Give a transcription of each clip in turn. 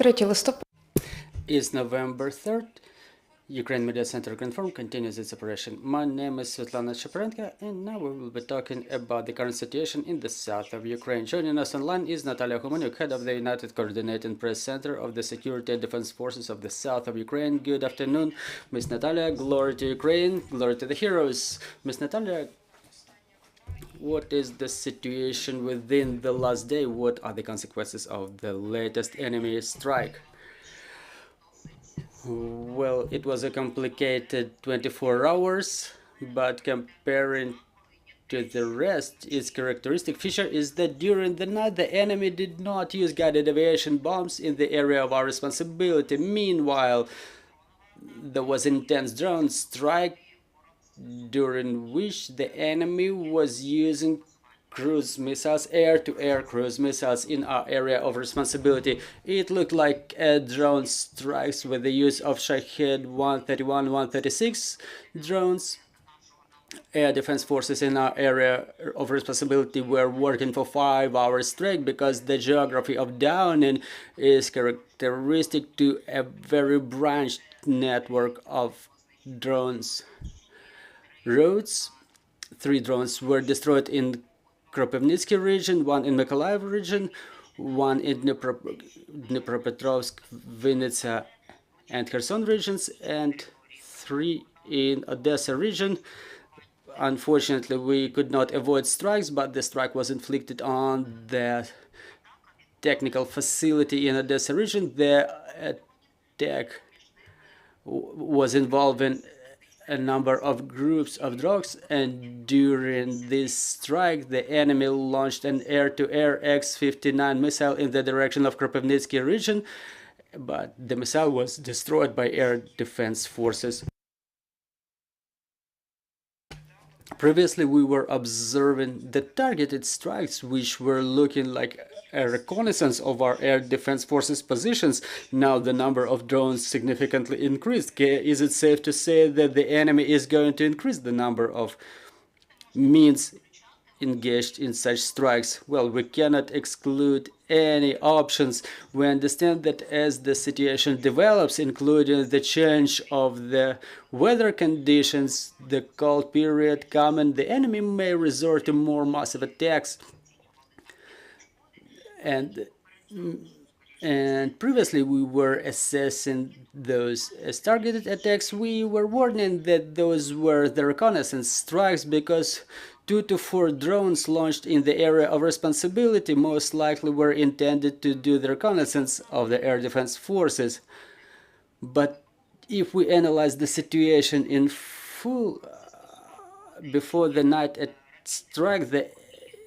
3 листопада. Is November 3rd. Ukraine Media Center confirmed continues its operation. My name is Svetlana Shaparenko, and now we will be talking about the current situation in the south of Ukraine. Joining us online is Natalia, Humeniuk, head of the United Coordinating Press Center of the Security and Defense Forces of the south of Ukraine. Good afternoon, Ms. Natalia. Glory to Ukraine, glory to the heroes. Ms. Natalia, what is the situation within the last day? What are the consequences of the latest enemy strike? Well, it was a complicated 24 hours, but comparing to the rest, its characteristic feature is that during the night the enemy did not use guided aviation bombs in the area of our responsibility. Meanwhile, there was intense drone strike during which the enemy was using cruise missiles, air-to-air cruise missiles in our area of responsibility. It looked like drone strikes with the use of Shahed 131, 136 drones. Air defense forces in our area of responsibility were working for 5 hours straight because the geography of Downing is characteristic to a very branched network of drones routes. 3 drones were destroyed in Kropivnitsky region, 1 in Mykolaiv region, 1 in Dnipropetrovsk, Vinnytsia and Kherson regions, and 3 in Odessa region. Unfortunately, we could not avoid strikes, but the strike was inflicted on the technical facility in Odessa region. The attack was involving a number of groups of drones, and during this strike the enemy launched an air-to-air X-59 missile in the direction of Kropivnitsky region, but the missile was destroyed by air defense forces. Previously, we were observing the targeted strikes, which were looking like a reconnaissance of our air defense forces positions. Now the number of drones significantly increased. Is it safe to say that the enemy is going to increase the number of means engaged in such strikes? Well, we cannot exclude any options. We understand that as the situation develops, including the change of the weather conditions, the cold period coming, the enemy may resort to more massive attacks. And previously we were assessing those as targeted attacks. We were warning that those were the reconnaissance strikes because 2 to 4 drones launched in the area of responsibility most likely were intended to do the reconnaissance of the air defense forces. But if we analyze the situation in full, before the night strike, the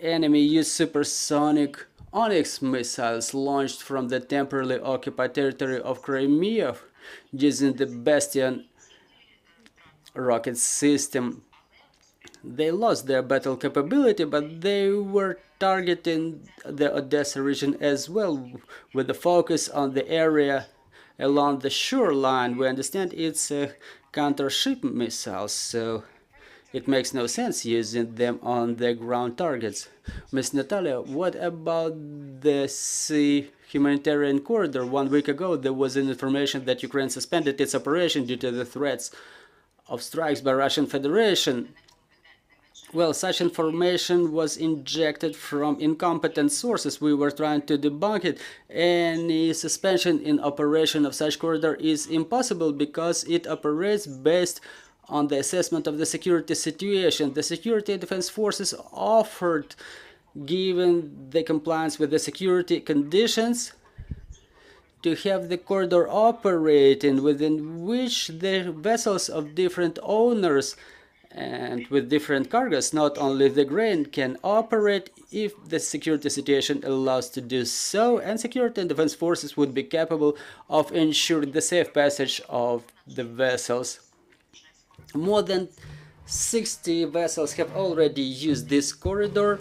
enemy used supersonic Onyx missiles launched from the temporarily occupied territory of Crimea using the Bastion rocket system. They lost their battle capability, but they were targeting the Odessa region as well, with the focus on the area along the shoreline. We understand it's a counter-ship missile, so it makes no sense using them on the ground targets. Ms. Natalia, what about the sea humanitarian corridor? 1 week ago, there was an information that Ukraine suspended its operation due to the threats of strikes by Russian Federation. Well, such information was injected from incompetent sources. We were trying to debunk it. Any suspension in operation of such corridor is impossible because it operates based on the assessment of the security situation. The security and defense forces offered, given the compliance with the security conditions, to have the corridor operating, within which the vessels of different owners and with different cargoes, not only the grain, can operate if the security situation allows to do so, and security and defense forces would be capable of ensuring the safe passage of the vessels. More than 60 vessels have already used this corridor.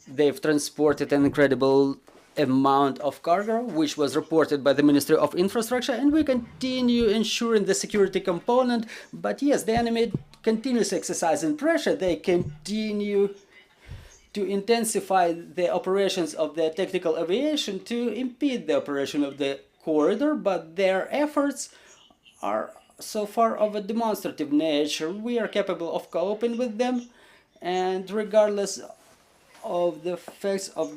They've transported an incredible amount of cargo, which was reported by the Ministry of Infrastructure, and we continue ensuring the security component. But yes, the enemy continues exercising pressure. They continue to intensify the operations of the tactical aviation to impede the operation of the corridor, but their efforts are so far of a demonstrative nature. We are capable of coping with them, and regardless of the facts of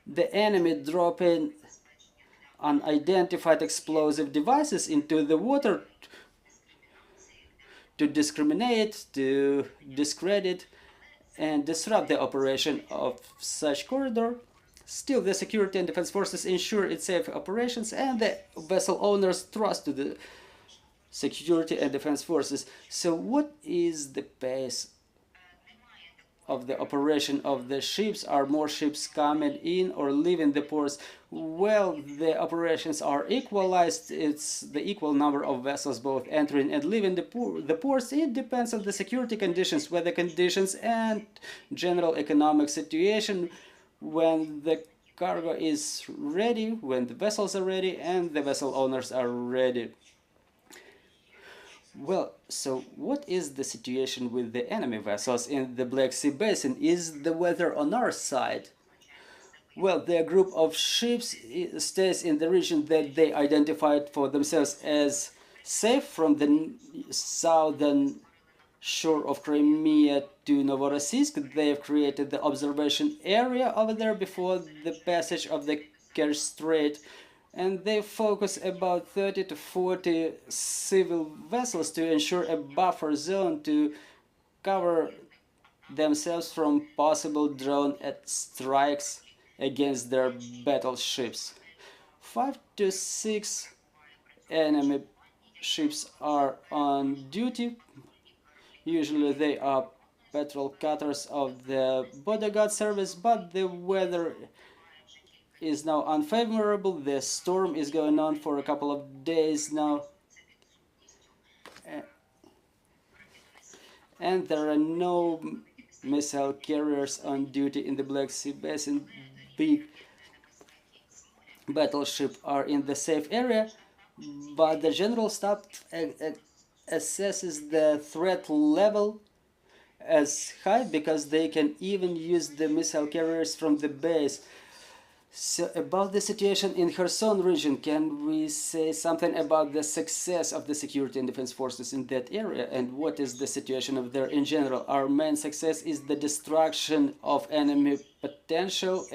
the enemy dropping unidentified explosive devices into the water to discriminate, to discredit, and disrupt the operation of such corridor. Still, the security and defense forces ensure its safe operations, and the vessel owners trust to the security and defense forces. So, what is the pace of the operation of the ships? Are more ships coming in or leaving the ports? Well, the operations are equalized. It's the equal number of vessels both entering and leaving the ports. It depends on the security conditions, weather conditions, and general economic situation. When the cargo is ready, when the vessels are ready, and the vessel owners are ready. Well, so what is the situation with the enemy vessels in the Black Sea Basin? Is the weather on our side? Well, the group of ships stays in the region that they identified for themselves as safe, from the southern shore of Crimea to Novorossiysk. They have created the observation area over there before the passage of the Kerch Strait, and they focus about 30 to 40 civil vessels to ensure a buffer zone to cover themselves from possible drone strikes against their battleships. 5 to 6 enemy ships are on duty. Usually they are patrol cutters of the bodyguard service, but the weather is now unfavorable. The storm is going on for a couple of days now, and there are no missile carriers on duty in the Black Sea Basin. Big battleships are in the safe area, but the general staff assesses the threat level as high because they can even use the missile carriers from the base. So about the situation in Kherson region, can we say something about the success of the security and defense forces in that area, and what is the situation of there in general? Our main success is the destruction of enemy potential,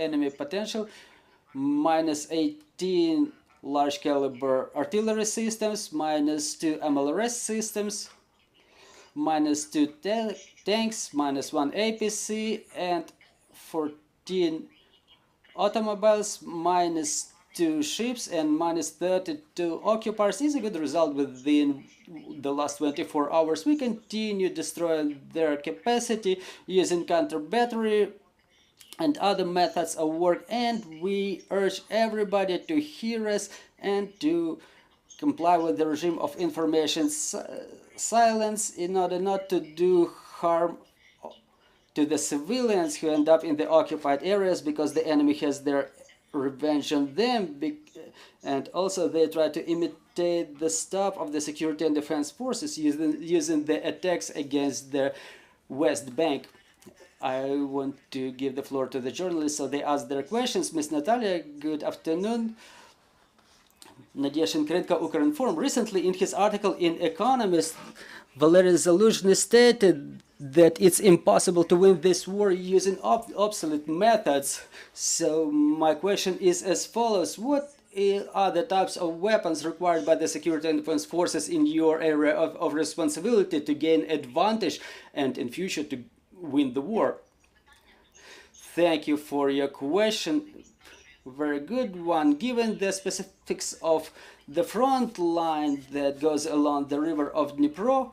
minus 18 large caliber artillery systems, minus 2 MLRS systems, minus 2 tanks, minus 1 APC, and 14 automobiles, minus 2 ships, and minus 32 occupiers is a good result within the last 24 hours. We continue destroying their capacity using counter battery and other methods of work, and we urge everybody to hear us and to comply with the regime of information silence in order not to do harm to the civilians who end up in the occupied areas, because the enemy has their revenge on them, and also they try to imitate the stuff of the security and defense forces using the attacks against the West Bank. I want to give the floor to the journalists so they ask their questions. Ms. Natalia, good afternoon. Nadia Shenkarenko, Ukrinform. Recently, in his article in Economist, Valery Zaluzhny stated that it's impossible to win this war using obsolete methods. So my question is as follows: what are the types of weapons required by the security and defense forces in your area of responsibility to gain advantage and in future to win the war? Thank you for your question. Very good one. Given the specifics of the front line that goes along the river of Dnipro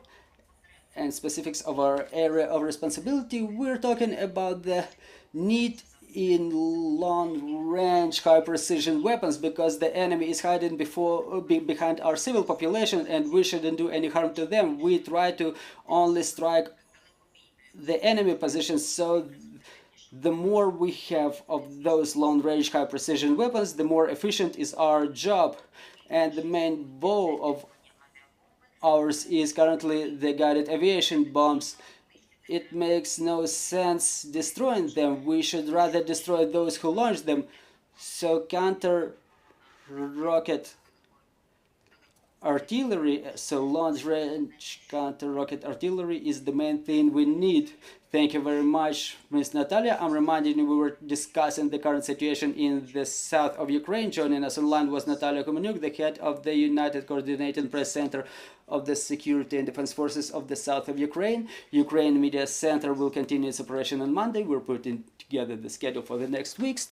and specifics of our area of responsibility, we're talking about the need in long-range, high-precision weapons, because the enemy is hiding behind our civil population, and we shouldn't do any harm to them. We try to only strike the enemy positions, so the more we have of those long-range, high-precision weapons, the more efficient is our job. And the main goal of ours is currently the guided aviation bombs it makes no sense destroying them. We should rather destroy those who launch them. So counter-rocket artillery, so long-range counter-rocket artillery is the main thing we need. Thank you very much, Ms. Natalia. I'm reminding you we were discussing the current situation in the south of Ukraine. Joining us online was Natalia Humeniuk, the head of the United Coordinating Press Center of the Security and Defense Forces of the south of Ukraine. Ukraine Media Center will continue its operation on Monday. We're putting together the schedule for the next weeks.